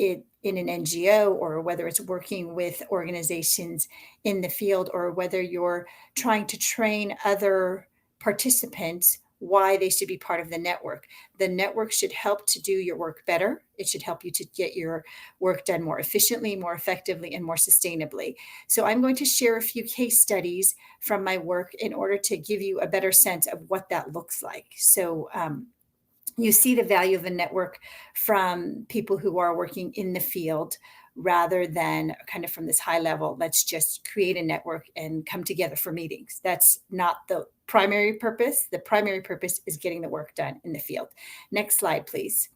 it in an NGO, or whether it's working with organizations in the field, or whether you're trying to train other participants why they should be part of the network. The network should help to do your work better. It should help you to get your work done more efficiently, more effectively, and more sustainably. So I'm going to share a few case studies from my work in order to give you a better sense of what that looks like. So you see the value of a network from people who are working in the field, rather than kind of from this high level, let's just create a network and come together for meetings. That's not the primary purpose. The primary purpose is getting the work done in the field. Next slide, please.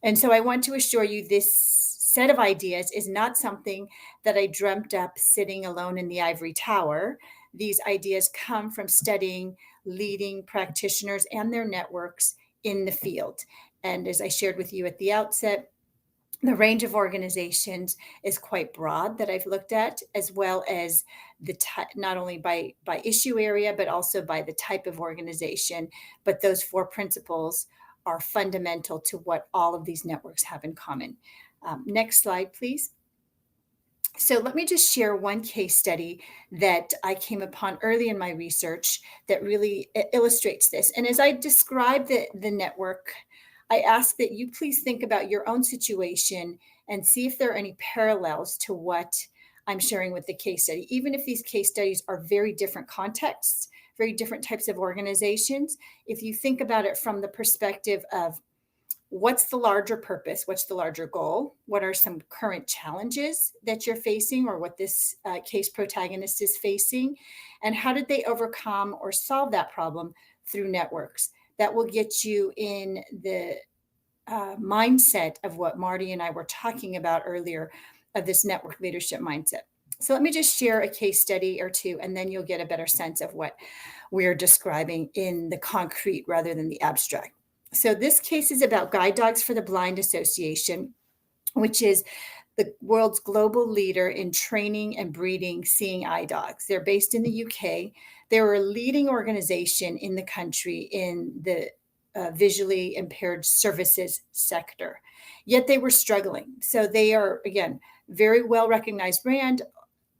And so I want to assure you this set of ideas is not something that I dreamt up sitting alone in the ivory tower. These ideas come from studying leading practitioners and their networks in the field. And as I shared with you at the outset, the range of organizations is quite broad that I've looked at, as well as the not only by issue area, but also by the type of organization. But those 4 principles are fundamental to what all of these networks have in common. Next slide, please. So let me just share one case study that I came upon early in my research that really illustrates this. And as I describe the network, I ask that you please think about your own situation and see if there are any parallels to what I'm sharing with the case study. Even if these case studies are very different contexts, very different types of organizations, if you think about it from the perspective of what's the larger purpose, what's the larger goal, what are some current challenges that you're facing, or what this case protagonist is facing, and how did they overcome or solve that problem through networks. That will get you in the mindset of what Marty and I were talking about earlier, of this network leadership mindset. So let me just share a case study or two, and then you'll get a better sense of what we're describing in the concrete rather than the abstract. So this case is about Guide Dogs for the Blind Association, which is the world's global leader in training and breeding seeing eye dogs. They're based in the UK. They were a leading organization in the country in the visually impaired services sector, yet they were struggling. So they are, again, very well-recognized brand,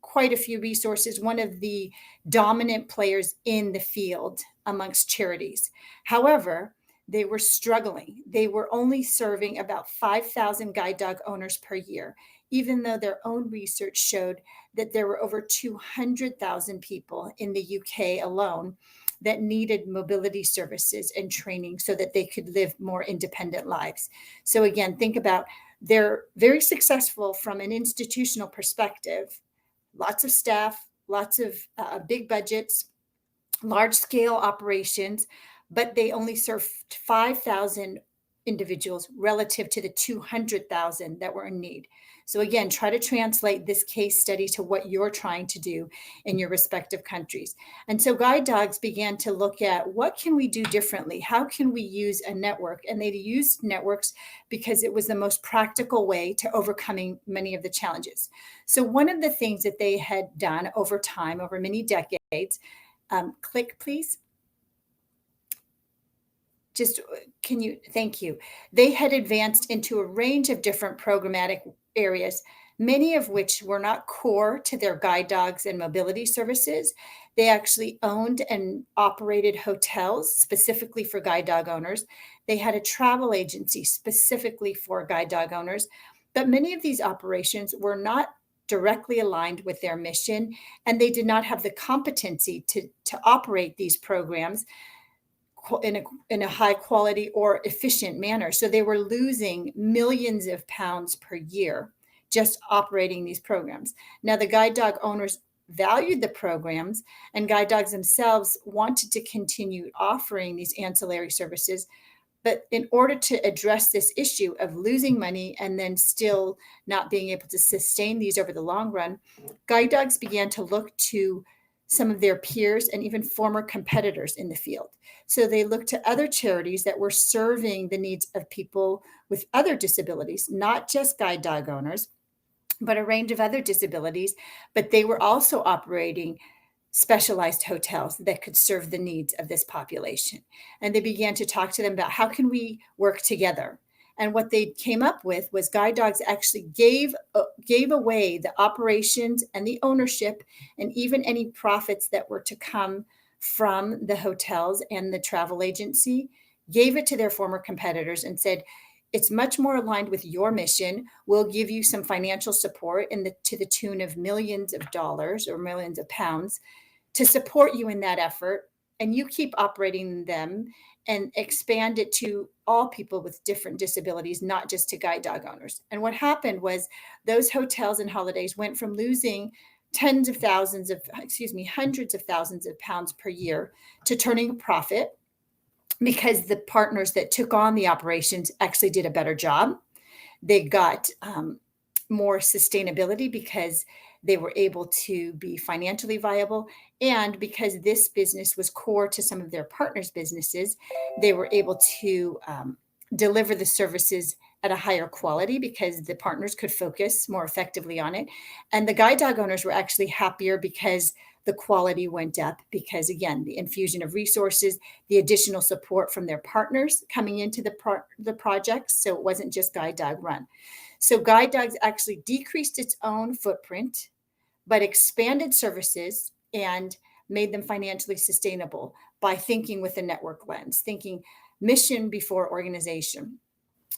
quite a few resources, one of the dominant players in the field amongst charities. However, they were struggling. They were only serving about 5,000 guide dog owners per year, even though their own research showed that there were over 200,000 people in the UK alone that needed mobility services and training so that they could live more independent lives. So again, think about, they're very successful from an institutional perspective, lots of staff, lots of big budgets, large scale operations, but they only served 5,000 individuals relative to the 200,000 that were in need. So again, try to translate this case study to what you're trying to do in your respective countries. And so Guide Dogs began to look at, what can we do differently? How can we use a network? And they used networks because it was the most practical way to overcoming many of the challenges. So one of the things that they had done over time, over many decades, click please. Thank you. They had advanced into a range of different programmatic areas, many of which were not core to their guide dogs and mobility services. They actually owned and operated hotels specifically for guide dog owners. They had a travel agency specifically for guide dog owners, but many of these operations were not directly aligned with their mission, and they did not have the competency to operate these programs in a high quality or efficient manner. So they were losing millions of pounds per year just operating these programs. Now, the guide dog owners valued the programs, and guide dogs themselves wanted to continue offering these ancillary services. But in order to address this issue of losing money and then still not being able to sustain these over the long run, guide dogs began to look to some of their peers and even former competitors in the field. So they looked to other charities that were serving the needs of people with other disabilities, not just guide dog owners, but a range of other disabilities. But they were also operating specialized hotels that could serve the needs of this population. And they began to talk to them about, how can we work together? And what they came up with was guide dogs actually gave away the operations and the ownership and even any profits that were to come from the hotels and the travel agency, gave it to their former competitors and said, it's much more aligned with your mission. We'll give you some financial support to the tune of millions of dollars or millions of pounds to support you in that effort. And you keep operating them and expand it to all people with different disabilities, not just to guide dog owners. And what happened was those hotels and holidays went from losing hundreds of thousands of pounds per year to turning a profit, because the partners that took on the operations actually did a better job. They got more sustainability because they were able to be financially viable. And because this business was core to some of their partners' businesses, they were able to deliver the services at a higher quality because the partners could focus more effectively on it. And the guide dog owners were actually happier because the quality went up, because again, the infusion of resources, the additional support from their partners coming into the projects. So it wasn't just guide dog run. So guide dogs actually decreased its own footprint, but expanded services and made them financially sustainable by thinking with a network lens, thinking mission before organization.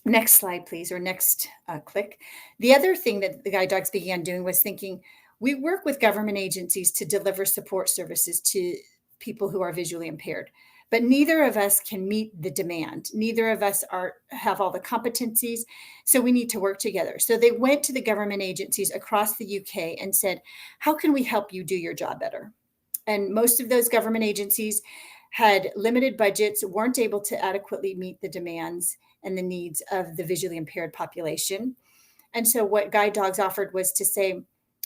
Next slide, please, or next click. The other thing that the guide dogs began doing was thinking, we work with government agencies to deliver support services to people who are visually impaired, but neither of us can meet the demand. Neither of us have all the competencies, so we need to work together. So they went to the government agencies across the UK and said, how can we help you do your job better? And most of those government agencies had limited budgets, weren't able to adequately meet the demands and the needs of the visually impaired population. And so what guide dogs offered was to say,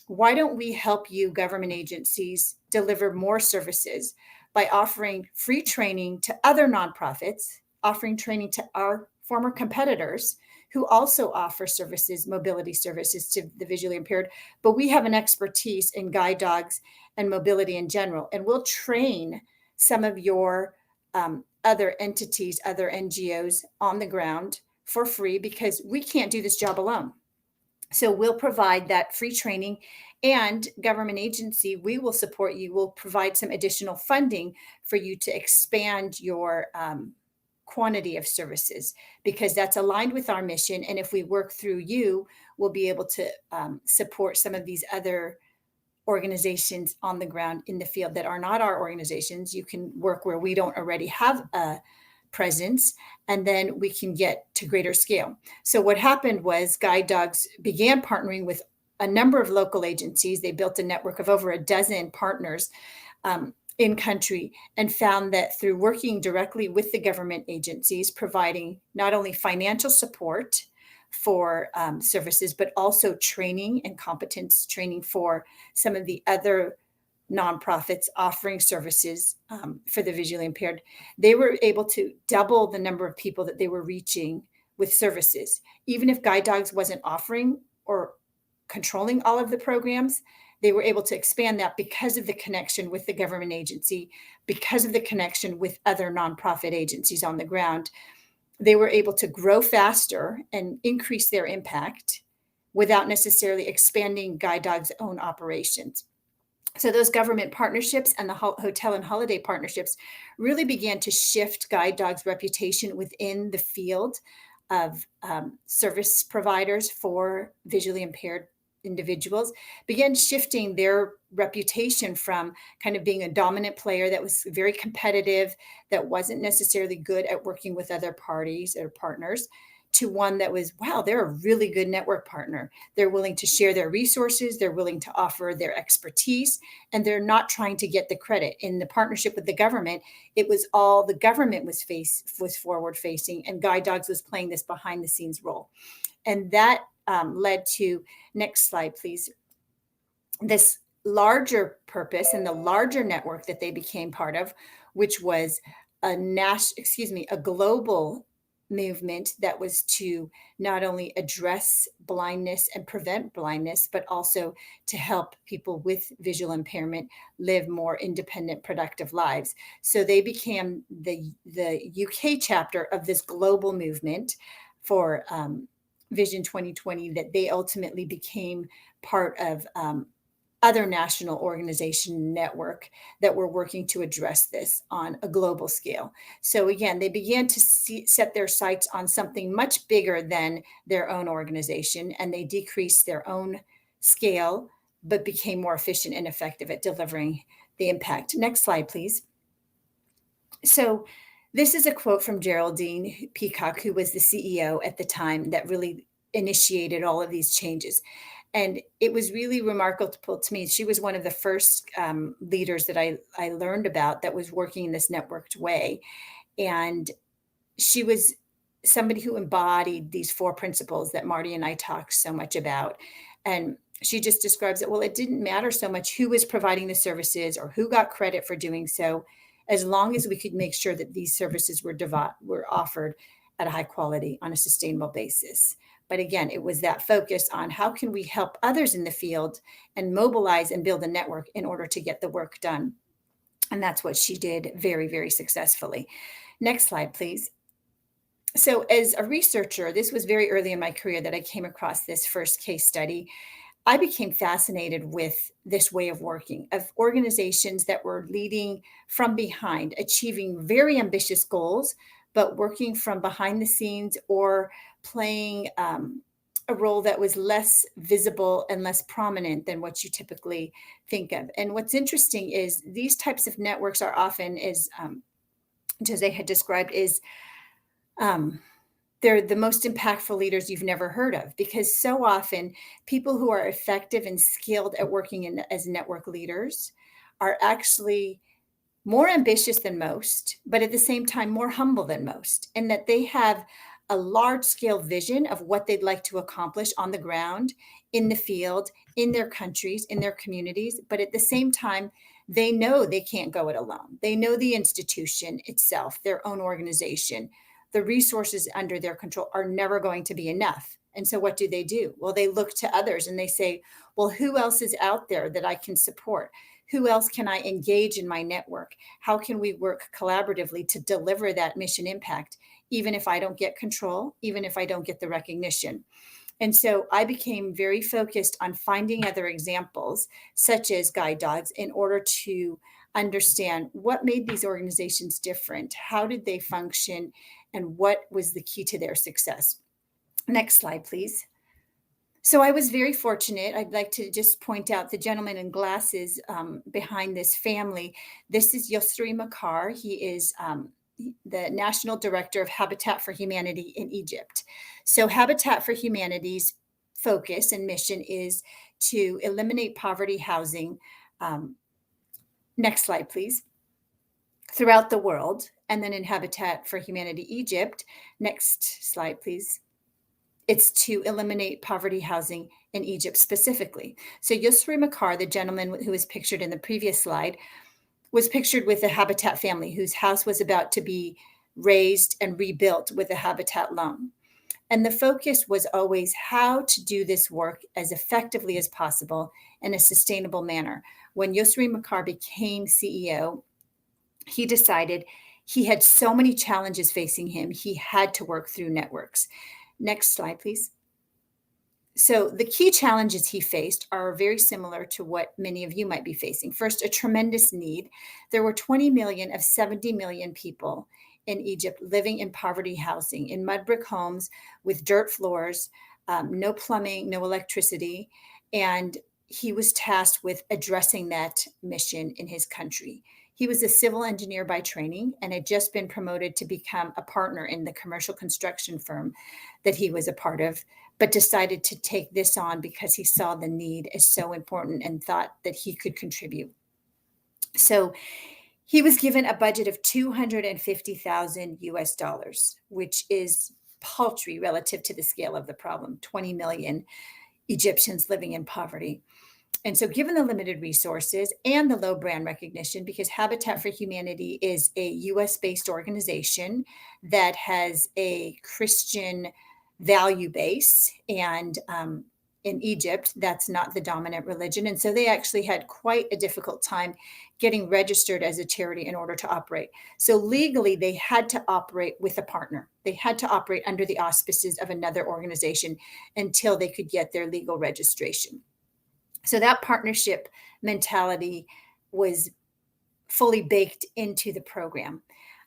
why don't we help you, government agencies, deliver more services by offering free training to other nonprofits, offering training to our former competitors who also offer services, mobility services to the visually impaired, but we have an expertise in guide dogs and mobility in general, and we'll train some of your other entities, other NGOs on the ground for free because we can't do this job alone. So we'll provide that free training, and government agency, we will support you. We'll provide some additional funding for you to expand your quantity of services because that's aligned with our mission. And if we work through you, we'll be able to support some of these other organizations on the ground in the field that are not our organizations. You can work where we don't already have a presence, and then we can get to greater scale. So what happened was guide dogs began partnering with a number of local agencies. They built a network of over a dozen partners in country, and found that through working directly with the government agencies, providing not only financial support for services, but also training and competence training for some of the other nonprofits offering services for the visually impaired, they were able to double the number of people that they were reaching with services. Even if guide dogs wasn't offering or controlling all of the programs, they were able to expand that because of the connection with the government agency, because of the connection with other nonprofit agencies on the ground. They were able to grow faster and increase their impact without necessarily expanding guide dogs' own operations. So those government partnerships and the hotel and holiday partnerships really began to shift guide dogs' reputation within the field of service providers for visually impaired individuals, began shifting their reputation from kind of being a dominant player that was very competitive, that wasn't necessarily good at working with other parties or partners, to one that was, wow, they're a really good network partner. They're willing to share their resources. They're willing to offer their expertise, and they're not trying to get the credit. In the partnership with the government, it was all the government was forward facing, and guide dogs was playing this behind the scenes role. And that led to, next slide, please, this larger purpose and the larger network that they became part of, which was a global movement that was to not only address blindness and prevent blindness, but also to help people with visual impairment live more independent, productive lives. So they became the UK chapter of this global movement, for Vision 2020 that they ultimately became part of other national organization network that were working to address this on a global scale. So again, they began to set their sights on something much bigger than their own organization, and they decreased their own scale, but became more efficient and effective at delivering the impact. Next slide, please. So this is a quote from Geraldine Peacock, who was the CEO at the time that really initiated all of these changes. And it was really remarkable to me. She was one of the first leaders that I learned about that was working in this networked way. And she was somebody who embodied these 4 principles that Marty and I talked so much about. And she just describes it, well, it didn't matter so much who was providing the services or who got credit for doing so, as long as we could make sure that these services were offered at a high quality on a sustainable basis. But again, it was that focus on how can we help others in the field and mobilize and build a network in order to get the work done. And that's what she did very, very successfully. Next slide, please. So as a researcher, this was very early in my career that I came across this first case study. I became fascinated with this way of working, of organizations that were leading from behind, achieving very ambitious goals, but working from behind the scenes or playing a role that was less visible and less prominent than what you typically think of. And what's interesting is these types of networks are often, as Jose had described, they're the most impactful leaders you've never heard of, because so often people who are effective and skilled at working as network leaders are actually more ambitious than most, but at the same time more humble than most, and that they have a large scale vision of what they'd like to accomplish on the ground, in the field, in their countries, in their communities. But at the same time, they know they can't go it alone. They know the institution itself, their own organization, the resources under their control are never going to be enough. And so what do? Well, they look to others and they say, well, who else is out there that I can support? Who else can I engage in my network? How can we work collaboratively to deliver that mission impact, even if I don't get control, even if I don't get the recognition? And so I became very focused on finding other examples, such as guide dogs, in order to understand what made these organizations different, how did they function, and what was the key to their success. Next slide, please. So I was very fortunate. I'd like to just point out the gentleman in glasses behind this family. This is Yusri Makar. He is the National Director of Habitat for Humanity in Egypt. So Habitat for Humanity's focus and mission is to eliminate poverty housing. Next slide, please. Throughout the world, and then in Habitat for Humanity Egypt, next slide, please. It's to eliminate poverty housing in Egypt specifically. So Yusri Makar, the gentleman who was pictured in the previous slide, was pictured with a Habitat family whose house was about to be raised and rebuilt with a Habitat loan. And the focus was always how to do this work as effectively as possible in a sustainable manner. When Yusri Makar became CEO, he decided he had so many challenges facing him, he had to work through networks. Next slide, please. So the key challenges he faced are very similar to what many of you might be facing. First, a tremendous need. There were 20 million of 70 million people in Egypt living in poverty housing, in mud brick homes with dirt floors, no plumbing, no electricity. And he was tasked with addressing that mission in his country. He was a civil engineer by training and had just been promoted to become a partner in the commercial construction firm that he was a part of, but decided to take this on because he saw the need as so important and thought that he could contribute. So he was given a budget of 250,000 US dollars, which is paltry relative to the scale of the problem, 20 million Egyptians living in poverty. And so given the limited resources and the low brand recognition, because Habitat for Humanity is a US-based organization that has a Christian value base and in Egypt, that's not the dominant religion. And so they actually had quite a difficult time getting registered as a charity in order to operate. So legally, they had to operate with a partner. They had to operate under the auspices of another organization until they could get their legal registration. So that partnership mentality was fully baked into the program.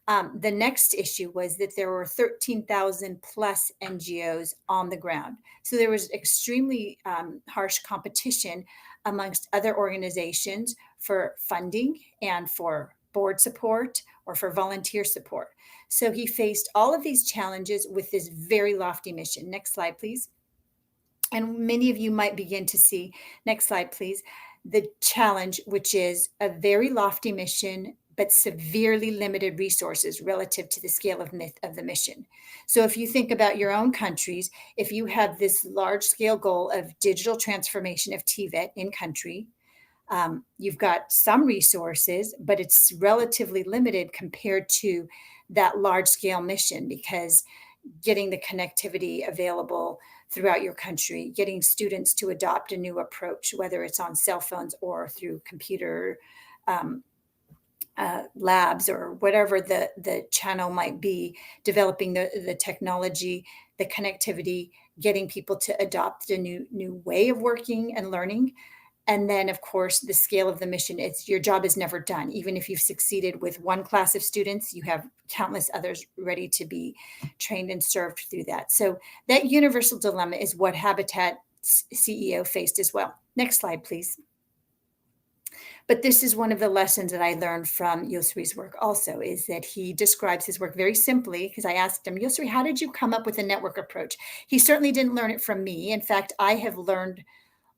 The next issue was that there were 13,000 plus NGOs on the ground. So there was extremely harsh competition amongst other organizations for funding and for board support or for volunteer support. So he faced all of these challenges with this very lofty mission. Next slide, please. And many of you might begin to see, next slide, please, the challenge, which is a very lofty mission, but severely limited resources relative to the scale of the mission. So if you think about your own countries, if you have this large scale goal of digital transformation of TVET in country, you've got some resources, but it's relatively limited compared to that large scale mission, because getting the connectivity available throughout your country, getting students to adopt a new approach, whether it's on cell phones or through computer labs or whatever the channel might be, developing the technology, the connectivity, getting people to adopt a new way of working and learning. And then, of course, the scale of the mission, your job is never done. Even if you've succeeded with one class of students, you have countless others ready to be trained and served through that. So that universal dilemma is what Habitat's CEO faced as well. Next slide, please. But this is one of the lessons that I learned from Yusri's work also, is that he describes his work very simply, because I asked him, Yusri, how did you come up with a network approach? He certainly didn't learn it from me. In fact, I have learned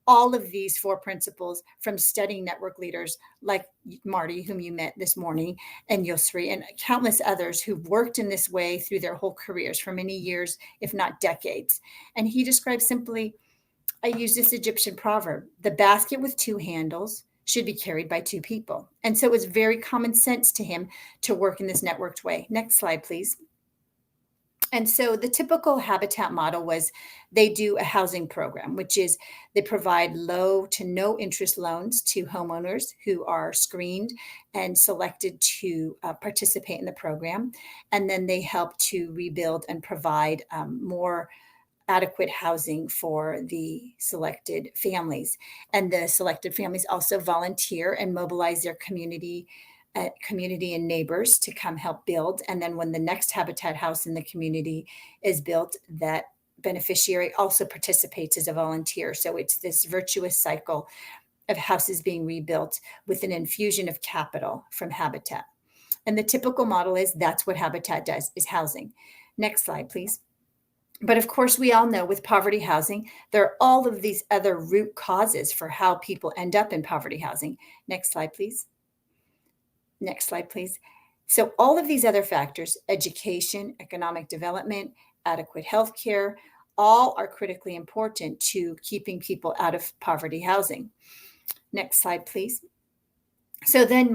all of these 4 principles from studying network leaders like Marty, whom you met this morning, and Yusri, and countless others who've worked in this way through their whole careers for many years, if not decades. And he describes simply, I use this Egyptian proverb, the basket with 2 handles should be carried by 2 people. And so it was very common sense to him to work in this networked way. Next slide, please. And so the typical Habitat model was they do a housing program, which is they provide low to no interest loans to homeowners who are screened and selected to participate in the program. And then they help to rebuild and provide more adequate housing for the selected families. And the selected families also volunteer and mobilize their community and neighbors to come help build. And then when the next Habitat house in the community is built, that beneficiary also participates as a volunteer. So it's this virtuous cycle of houses being rebuilt with an infusion of capital from Habitat. And the typical model is that's what Habitat does, is housing. Next slide, please. But of course, we all know with poverty housing, there are all of these other root causes for how people end up in poverty housing. Next slide, please. Next slide, please. So all of these other factors, education, economic development, adequate health care, all are critically important to keeping people out of poverty housing. Next slide, please. So then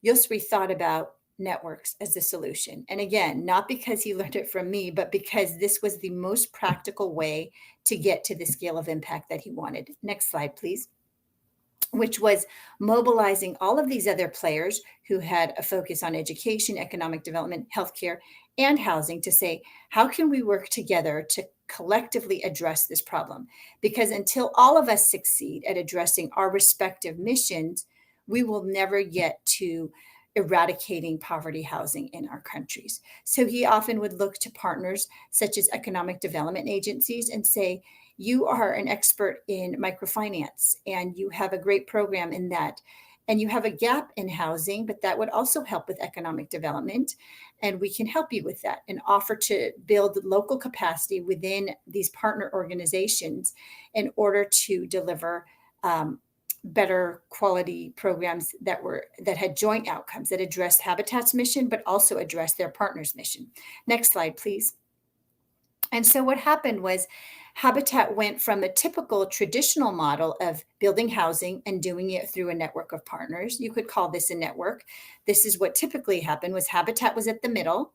Yusri thought about networks as a solution. And again, not because he learned it from me, but because this was the most practical way to get to the scale of impact that he wanted. Next slide, please. Which was mobilizing all of these other players who had a focus on education, economic development, healthcare, and housing to say, how can we work together to collectively address this problem? Because until all of us succeed at addressing our respective missions, we will never get to eradicating poverty housing in our countries. So he often would look to partners such as economic development agencies and say, you are an expert in microfinance and you have a great program in that. And you have a gap in housing, but that would also help with economic development. And we can help you with that and offer to build local capacity within these partner organizations in order to deliver better quality programs that had joint outcomes that addressed Habitat's mission, but also addressed their partner's mission. Next slide, please. And so what happened was Habitat went from a typical traditional model of building housing and doing it through a network of partners. You could call this a network. This is what typically happened was Habitat was at the middle,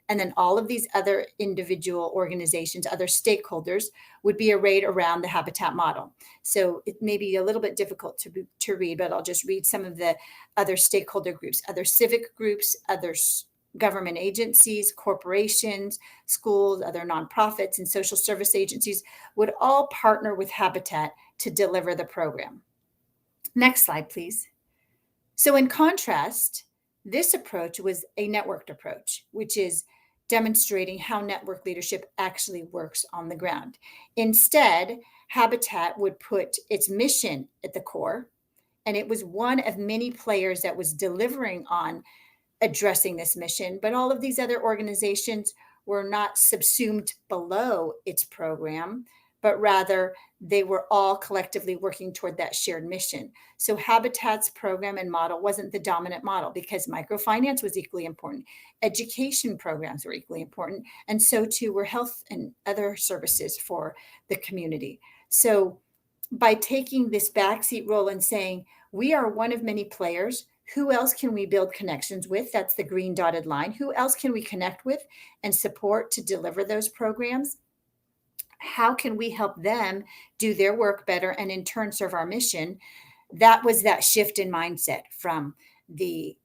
And then all of these other individual organizations, other stakeholders would be arrayed around the habitat model. So it may be a little bit difficult to read, but I'll just read some of the other stakeholder groups, other civic groups, other government agencies, corporations, schools, other nonprofits, and social service agencies would all partner with Habitat to deliver the program. Next slide, please. So in contrast, this approach was a networked approach, which is demonstrating how network leadership actually works on the ground. Instead, Habitat would put its mission at the core, and it was one of many players that was delivering on addressing this mission, but all of these other organizations were not subsumed below its program, but rather they were all collectively working toward that shared mission. So Habitat's program and model wasn't the dominant model because microfinance was equally important. Education programs were equally important. And so too were health and other services for the community. So by taking this backseat role and saying, we are one of many players, who else can we build connections with? That's the green dotted line. Who else can we connect with and support to deliver those programs? How can we help them do their work better and in turn serve our mission? That was that shift in mindset from the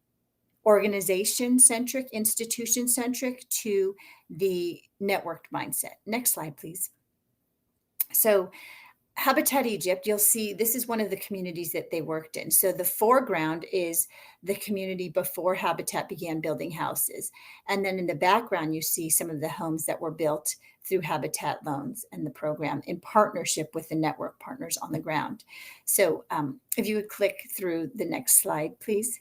organization-centric, institution-centric to the networked mindset. Next slide, please. So Habitat Egypt, you'll see this is one of the communities that they worked in. So the foreground is the community before Habitat began building houses. And then in the background, you see some of the homes that were built through Habitat loans and the program in partnership with the network partners on the ground. So if you would click through the next slide, please.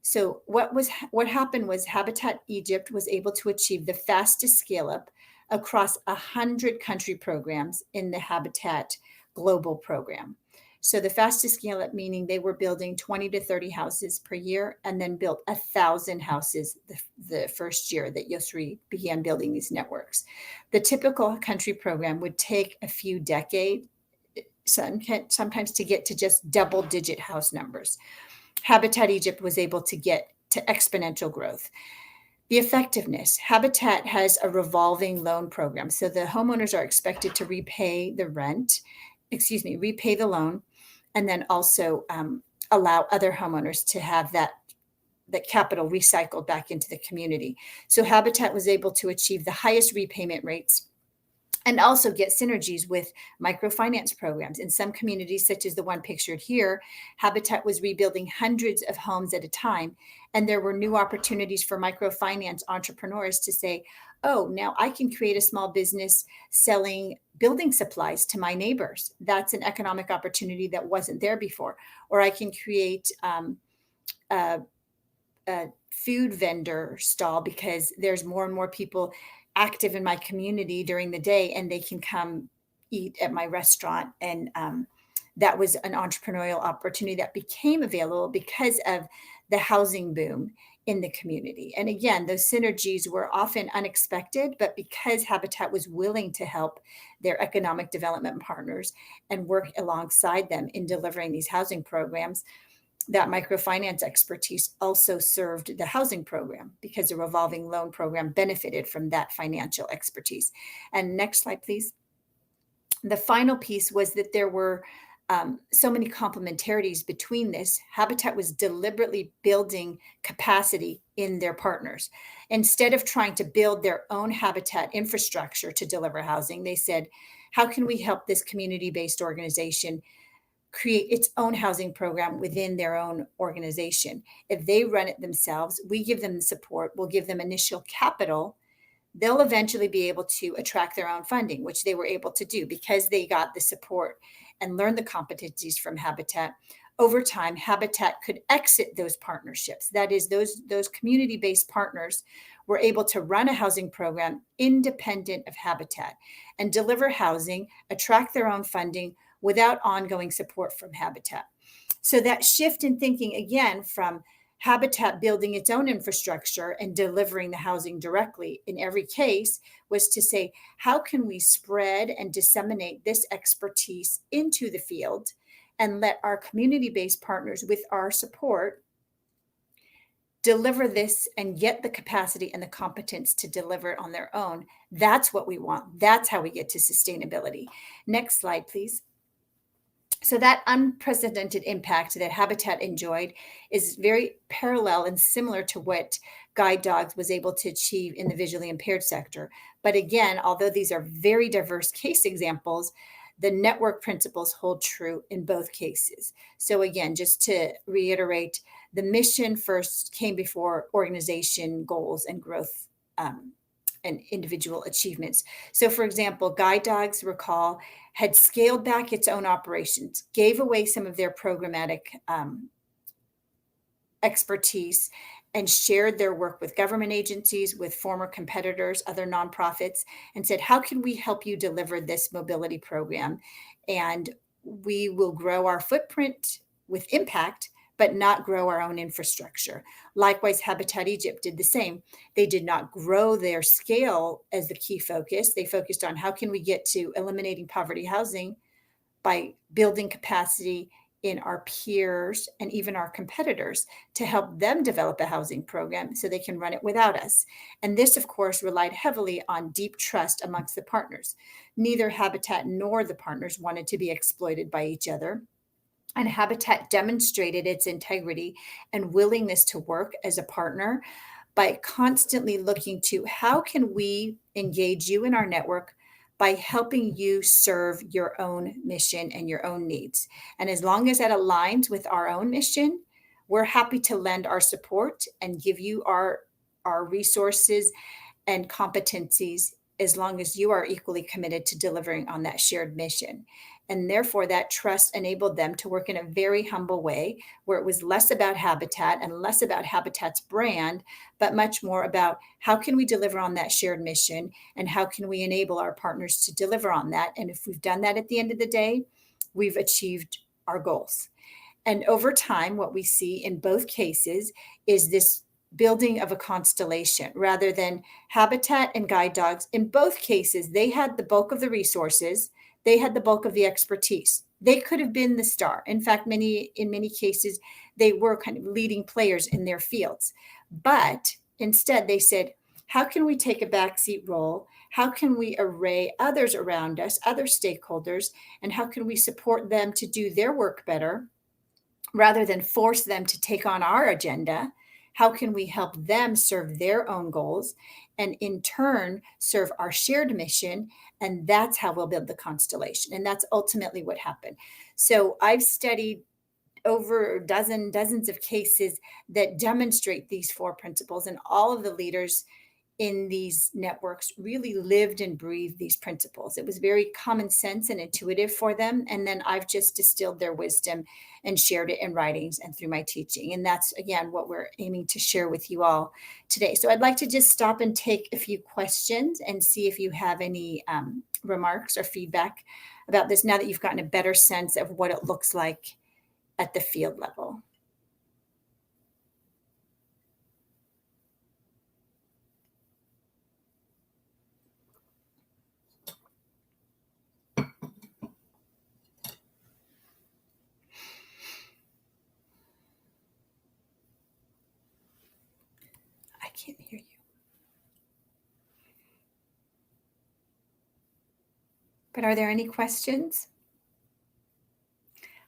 So what happened was Habitat Egypt was able to achieve the fastest scale up across 100 country programs in the Habitat global program. So the fastest scale up, meaning they were building 20 to 30 houses per year and then built 1,000 houses the first year that Yosri began building these networks. The typical country program would take a few decades, sometimes to get to just double digit house numbers. Habitat Egypt was able to get to exponential growth. The effectiveness. Habitat has a revolving loan program. So the homeowners are expected to repay the loan, and then also allow other homeowners to have that capital recycled back into the community. So Habitat was able to achieve the highest repayment rates and also get synergies with microfinance programs. In some communities, such as the one pictured here, Habitat was rebuilding hundreds of homes at a time, and there were new opportunities for microfinance entrepreneurs to say, oh, now I can create a small business selling building supplies to my neighbors. That's an economic opportunity that wasn't there before. Or I can create a food vendor stall because there's more and more people active in my community during the day and they can come eat at my restaurant. And that was an entrepreneurial opportunity that became available because of the housing boom in the community. And again, those synergies were often unexpected, but because Habitat was willing to help their economic development partners and work alongside them in delivering these housing programs, that microfinance expertise also served the housing program because the revolving loan program benefited from that financial expertise. And next slide, please. The final piece was that there were so many complementarities between this. Habitat was deliberately building capacity in their partners. Instead of trying to build their own habitat infrastructure to deliver housing, they said, how can we help this community-based organization create its own housing program within their own organization? If they run it themselves, we give them the support, we'll give them initial capital. They'll eventually be able to attract their own funding, which they were able to do because they got the support and learned the competencies from Habitat. Over time, Habitat could exit those partnerships. That is, those community-based partners were able to run a housing program independent of Habitat and deliver housing, attract their own funding without ongoing support from Habitat. So that shift in thinking, again, from Habitat building its own infrastructure and delivering the housing directly in every case was to say, how can we spread and disseminate this expertise into the field and let our community-based partners with our support deliver this and get the capacity and the competence to deliver it on their own. That's what we want. That's how we get to sustainability. Next slide, please. So that unprecedented impact that Habitat enjoyed is very parallel and similar to what Guide Dogs was able to achieve in the visually impaired sector. But again, although these are very diverse case examples, the network principles hold true in both cases. So again, just to reiterate, the mission first came before organization goals and growth and individual achievements. So for example, Guide Dogs, recall, had scaled back its own operations, gave away some of their programmatic expertise, and shared their work with government agencies, with former competitors, other nonprofits, and said, how can we help you deliver this mobility program? And we will grow our footprint with impact, but not grow our own infrastructure. Likewise, Habitat Egypt did the same. They did not grow their scale as the key focus. They focused on how can we get to eliminating poverty housing by building capacity in our peers and even our competitors to help them develop a housing program so they can run it without us. And this, of course, relied heavily on deep trust amongst the partners. Neither Habitat nor the partners wanted to be exploited by each other. And Habitat demonstrated its integrity and willingness to work as a partner by constantly looking to how can we engage you in our network by helping you serve your own mission and your own needs. And as long as that aligns with our own mission, we're happy to lend our support and give you our resources and competencies as long as you are equally committed to delivering on that shared mission. And therefore, that trust enabled them to work in a very humble way, where it was less about Habitat and less about Habitat's brand, but much more about how can we deliver on that shared mission and how can we enable our partners to deliver on that. And if we've done that at the end of the day, we've achieved our goals. And over time, what we see in both cases is this building of a constellation rather than Habitat and Guide Dogs. In both cases, they had the bulk of the resources. They had the bulk of the expertise. They could have been the star. In fact, in many cases, they were kind of leading players in their fields. But instead, they said, how can we take a backseat role? How can we array others around us, other stakeholders, and how can we support them to do their work better rather than force them to take on our agenda? How can we help them serve their own goals and in turn serve our shared mission? And that's how we'll build the constellation. And that's ultimately what happened. So I've studied over dozens of cases that demonstrate these four principles, and all of the leaders in these networks really lived and breathed these principles. It was very common sense and intuitive for them. And then I've just distilled their wisdom and shared it in writings and through my teaching. And that's, again, what we're aiming to share with you all today. So I'd like to just stop and take a few questions and see if you have any remarks or feedback about this now that you've gotten a better sense of what it looks like at the field level. I can't hear you. But are there any questions?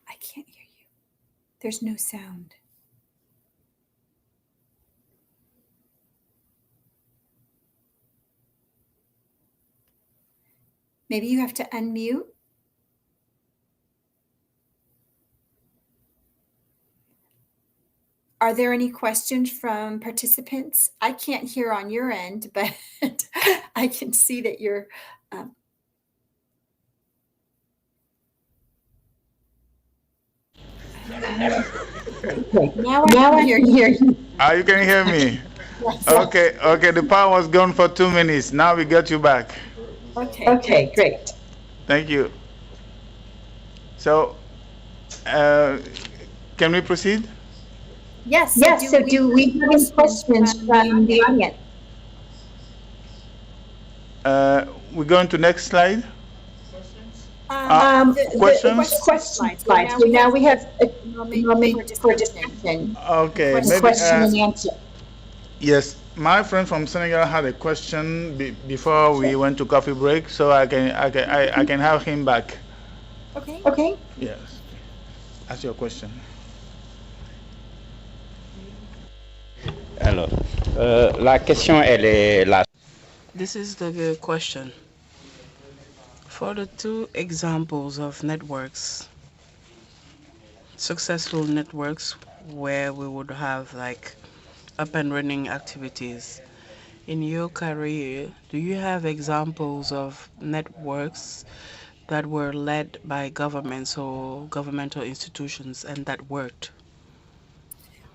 I can't hear you. There's no sound. Maybe you have to unmute. Are there any questions from participants? I can't hear on your end, but I can see that you're... Now I can hear you. You can hear me? Yes. Okay, the power was gone for 2 minutes. Now we got you back. Okay, great. Thank you. So, can we proceed? Yes. So do we have any questions from the audience? We're going to next slide. Questions? Slide. So now we have a moment for discussion. Okay, question and answer. Yes, my friend from Senegal had a question before we went to coffee break, so I can have him back. Okay. Okay. Yes, ask your question. Alors, la question, elle est la. This is the question. For the two examples of networks, successful networks where we would have like up and running activities, in your career, do you have examples of networks that were led by governments or governmental institutions and that worked?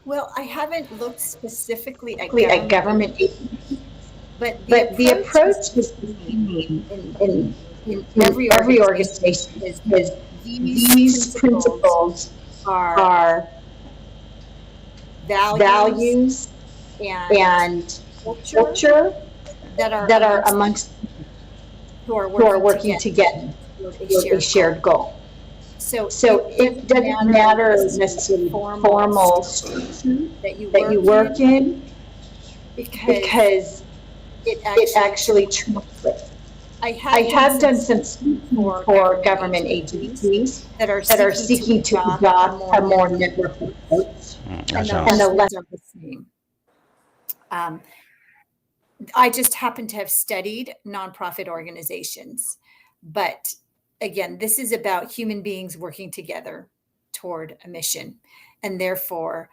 Well, I haven't looked specifically at At government, government agencies, but the but the approach is approach the is the same same in in every every organization organization because because these these principles principles are are values values and and culture culture that are that are amongst amongst who are who are working working together together toward a toward a shared goal. shared goal. So So it it doesn't doesn't matter matter necessarily the necessarily the formal formal structure structure that you that you work work in in because because it it actually actually translates. translates. I I have done have some done some speaking speaking for for government government agencies agencies that are that are seeking to seeking to adopt a adopt a more network network approach. and the And the lessons are the same. I just happen to have studied nonprofit organizations, but again, this is about human beings working together toward a mission, and therefore,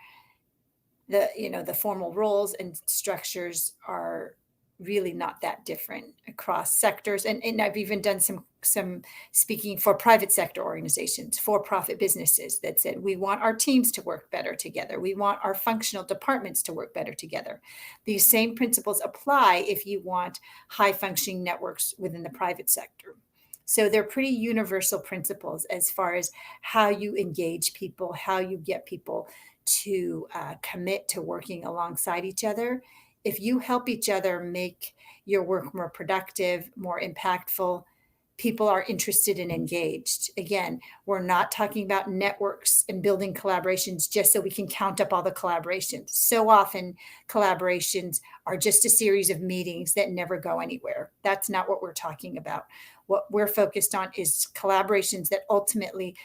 the formal roles and structures are really not that different across sectors. And I've even done some speaking for private sector organizations, for-profit businesses that said, we want our teams to work better together. We want our functional departments to work better together. These same principles apply if you want high-functioning networks within the private sector. So they're pretty universal principles as far as how you engage people, how you get people to commit to working alongside each other. If you help each other make your work more productive, more impactful, people are interested and engaged. Again, we're not talking about networks and building collaborations just so we can count up all the collaborations. So often collaborations are just a series of meetings that never go anywhere. That's not what we're talking about. What we're focused on is collaborations that ultimately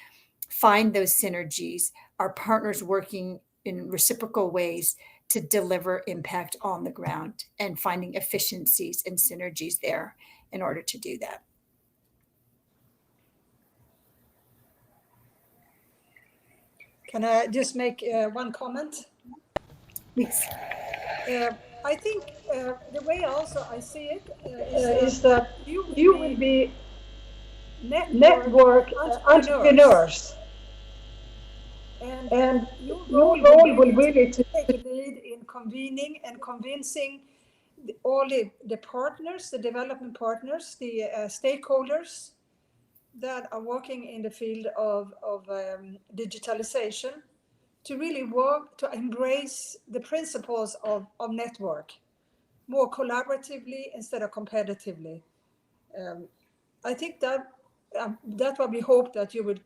find those synergies, our partners working in reciprocal ways to deliver impact on the ground and finding efficiencies and synergies there in order to do that. Can I just make one comment? Please. I think the way also I see it Is that you will you will be be network network entrepreneurs, and and your your role will role will be really to take a lead in convening and convincing all the partners, the development partners, the stakeholders that are working in the field of digitalization to really work to embrace the principles of network more collaboratively instead of competitively. I think that's what we hope that you would.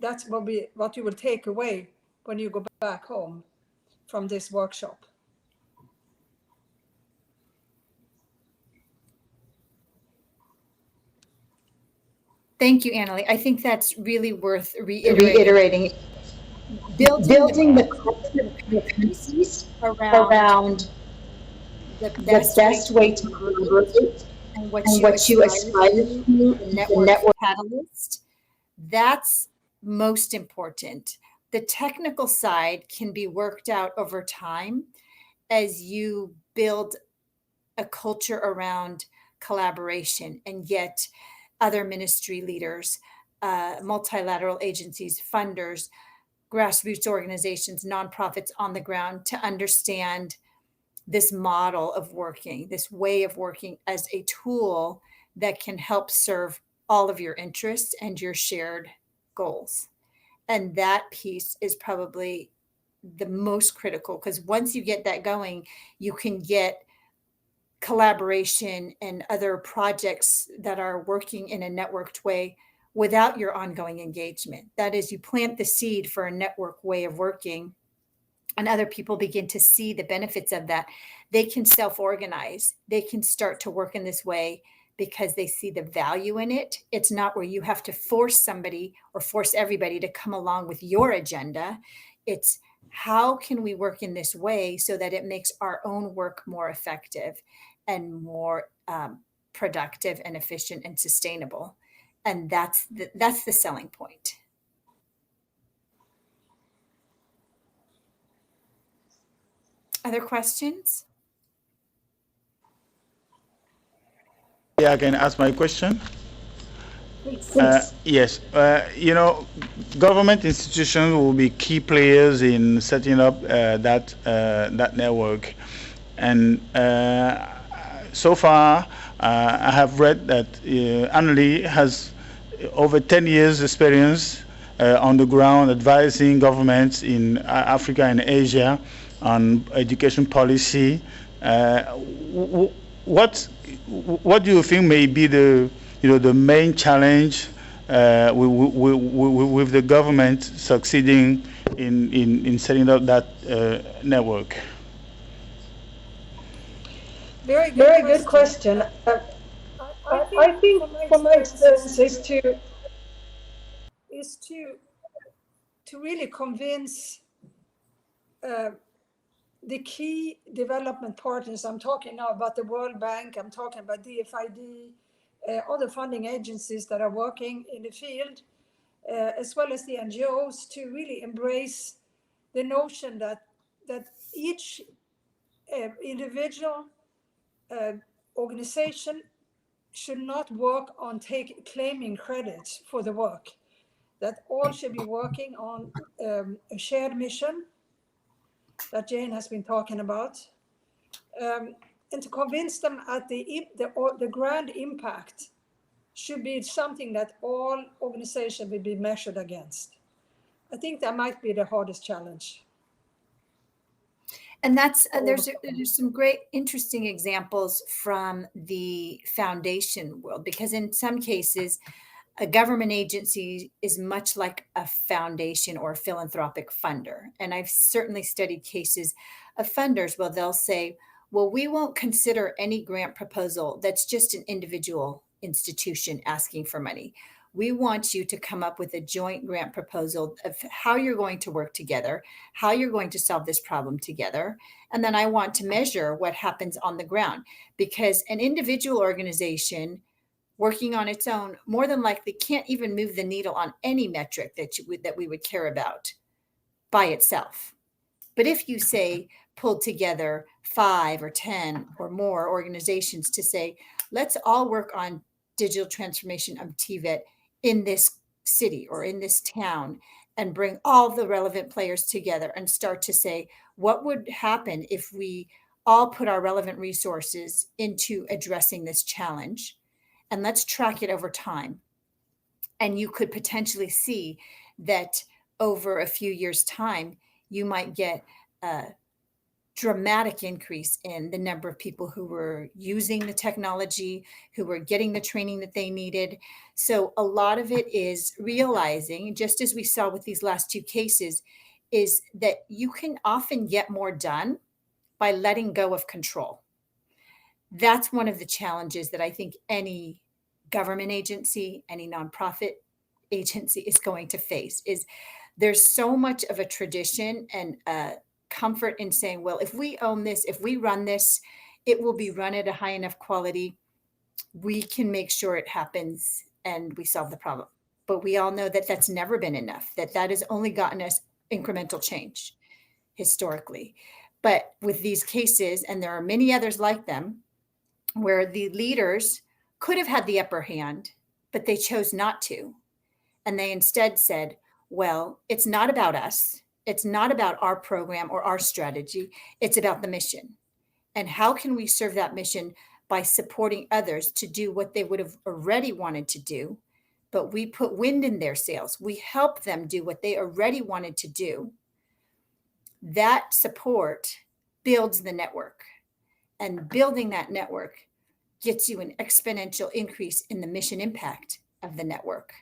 That's what you will take away when you go back home from this workshop. Thank you, Annalie. I think that's really worth reiterating. Building the competencies around the the best way to collaborate and and what you aspire to, the the network. catalyst. That's most important. The technical side can be worked out over time as you build a culture around collaboration and get other ministry leaders, multilateral agencies, funders, grassroots organizations, nonprofits on the ground to understand this model of working, this way of working as a tool that can help serve all of your interests and your shared goals. And that piece is probably the most critical because once you get that going, you can get collaboration and other projects that are working in a networked way without your ongoing engagement. That is, you plant the seed for a network way of working, and other people begin to see the benefits of that, they can self-organize. They can start to work in this way because they see the value in it. It's not where you have to force somebody or force everybody to come along with your agenda. It's how can we work in this way so that it makes our own work more effective and more productive and efficient and sustainable. And that's the selling point. Other questions? Yeah, I can ask my question. Please. Yes, government institutions will be key players in setting up that network, and so far I have read that Annalie has over 10 years experience on the ground advising governments in Africa and Asia on education policy. What do you think may be the main challenge with the government succeeding in setting up that network? Very good question. I think from my experience is to really convince the key development partners. I'm talking now about the World Bank, I'm talking about DFID, other funding agencies that are working in the field, as well as the NGOs, to really embrace the notion that each individual organization should not work on claiming credit for the work, that all should be working on a shared mission that Jane has been talking about, and to convince them at the grand impact should be something that all organizations will be measured against. I think that might be the hardest challenge. And that's there's some great interesting examples from the foundation world, because in some cases a government agency is much like a foundation or a philanthropic funder. And I've certainly studied cases of funders where they'll say, well, we won't consider any grant proposal that's just an individual institution asking for money. We want you to come up with a joint grant proposal of how you're going to work together, how you're going to solve this problem together. And then I want to measure what happens on the ground, because an individual organization working on its own more than likely can't even move the needle on any metric that we would care about by itself. But if you say pulled together 5 or 10 or more organizations to say, let's all work on digital transformation of TVET in this city or in this town, and bring all the relevant players together and start to say, what would happen if we all put our relevant resources into addressing this challenge? And let's track it over time. And you could potentially see that over a few years' time, you might get a dramatic increase in the number of people who were using the technology, who were getting the training that they needed. So a lot of it is realizing, just as we saw with these last 2 cases, is that you can often get more done by letting go of control. That's one of the challenges that I think any government agency, any nonprofit agency is going to face. Is there's so much of a tradition and comfort in saying, well, if we own this, if we run this, it will be run at a high enough quality. We can make sure it happens and we solve the problem. But we all know that that's never been enough, that has only gotten us incremental change historically. But with these cases, and there are many others like them, where the leaders could have had the upper hand, but they chose not to. And they instead said, well, it's not about us. It's not about our program or our strategy. It's about the mission. And how can we serve that mission by supporting others to do what they would have already wanted to do? But we put wind in their sails. We help them do what they already wanted to do. That support builds the network. And building that network gets you an exponential increase in the mission impact of the network.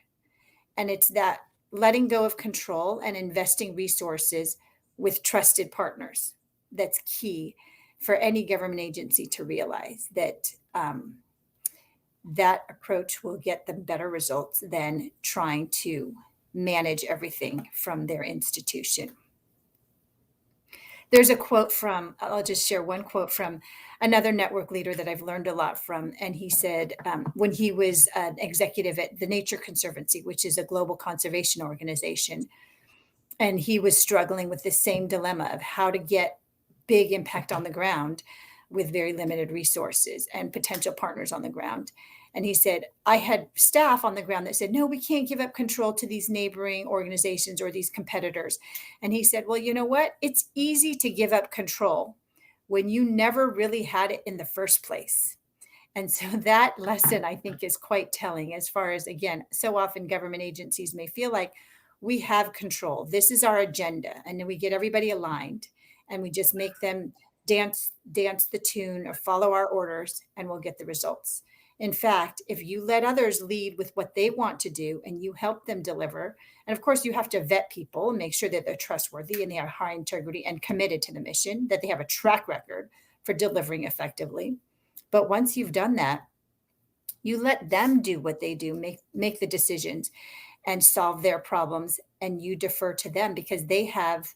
And it's that letting go of control and investing resources with trusted partners. That's key for any government agency to realize that that approach will get them better results than trying to manage everything from their institution. There's a quote from, I'll just share one quote from another network leader that I've learned a lot from. And he said, when he was an executive at the Nature Conservancy, which is a global conservation organization, and he was struggling with the same dilemma of how to get big impact on the ground with very limited resources and potential partners on the ground. And he said, I had staff on the ground that said, no, we can't give up control to these neighboring organizations or these competitors. And he said, well, you know what? It's easy to give up control when you never really had it in the first place. And so that lesson, I think, is quite telling as far as, again, so often government agencies may feel like we have control. This is our agenda. And then we get everybody aligned and we just make them dance the tune or follow our orders, and we'll get the results. In fact, if you let others lead with what they want to do and you help them deliver, and of course you have to vet people and make sure that they're trustworthy and they are high integrity and committed to the mission, that they have a track record for delivering effectively. But once you've done that, you let them do what they do, make the decisions and solve their problems, and you defer to them because they have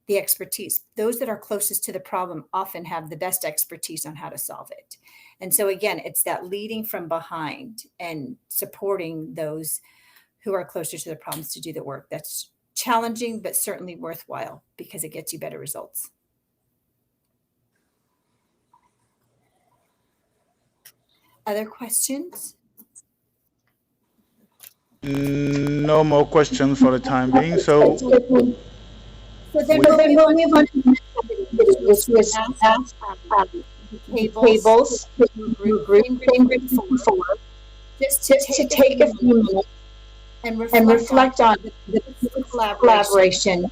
the expertise. Those that are closest to the problem often have the best expertise on how to solve it. And so again, it's that leading from behind and supporting those who are closer to the problems to do the work. That's challenging, but certainly worthwhile because it gets you better results. Other questions? No more questions for the time being. So then we'll move on to the next topic, which was tables, group 4, just to take a few minutes and reflect on the collaboration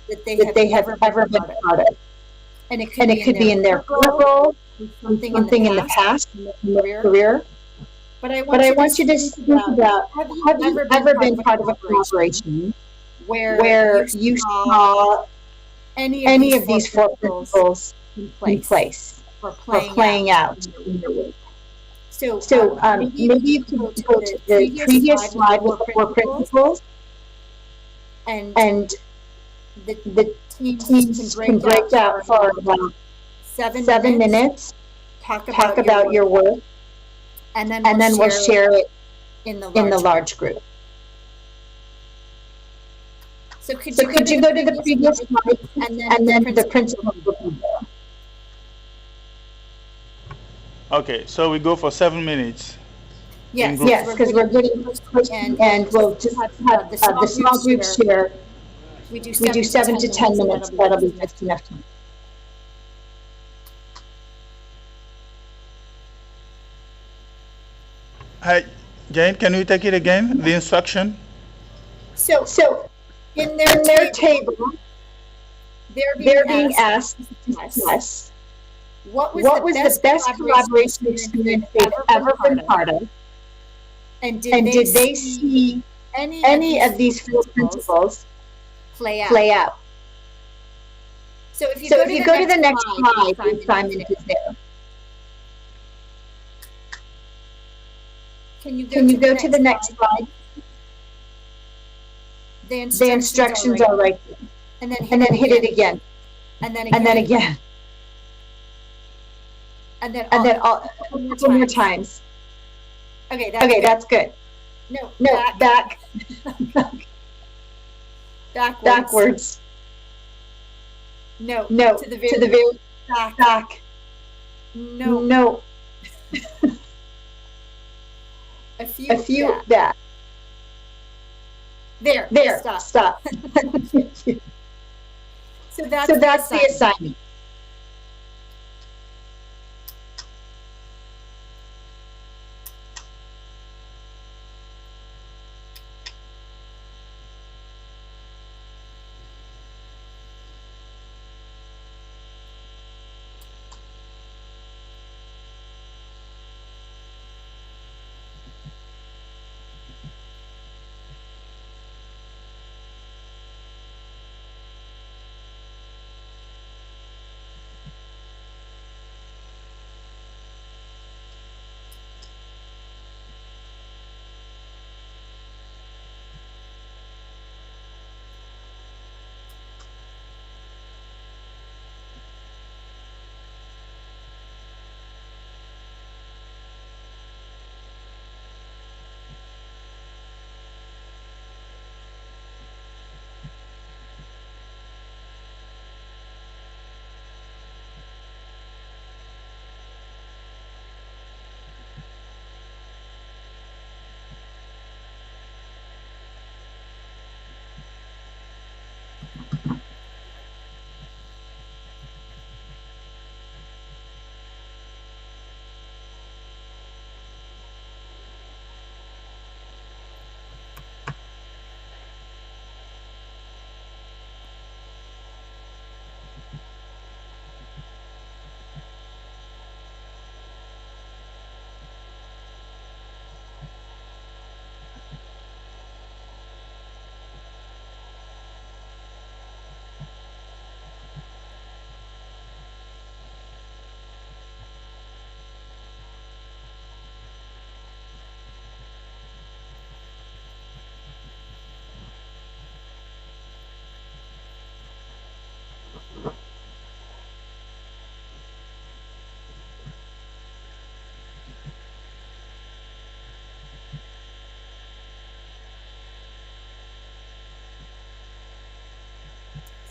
that they have ever been part of. And it could be in their role, something in the past, in their career. But I want you to think about, have you ever been part of a collaboration where you saw any of these 4 principles in place or playing out in your work? So maybe you could go to the previous slide with the 4 principles, and the teams can break out for about 7 minutes, talk about your work, and then we'll share it in the large group. So could you go to the previous slide and then the principles will be there. okay, so we go for 7 minutes. Yes, because we're getting close, and we'll just have the small group share. We do 7 to 10 minutes. That'll be just enough time. Hi, Jane, can you take it again, the instruction? So in their table, they're being asked to test what was the best collaboration experience they've ever been part of, and did they see any of these 4 principles play out? So if you go to the next slide, the assignment is there. Can you go to the next slide? The instructions are right there. And then hit it again. And then again. And then a couple more times. Okay, that's good. No, back. Backwards. No, to the very back. No. A few back. There. Stop. So that's the assignment.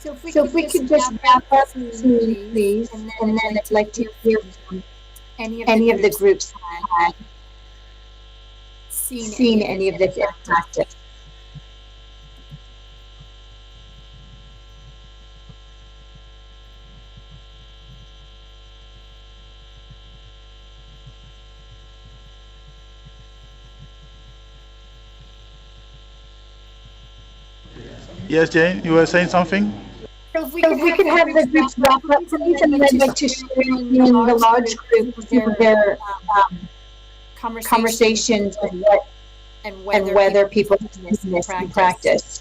So if we So could if we just could just wrap wrap up soon, soon, please, and and then I'd like to hear from any any of of the groups that that had had seen any of this in practice. Yes, Jane, you were saying something? So if So if we could have the groups wrap up, please, and then I'd like to share in the large group some of their conversations and whether people use this in practice.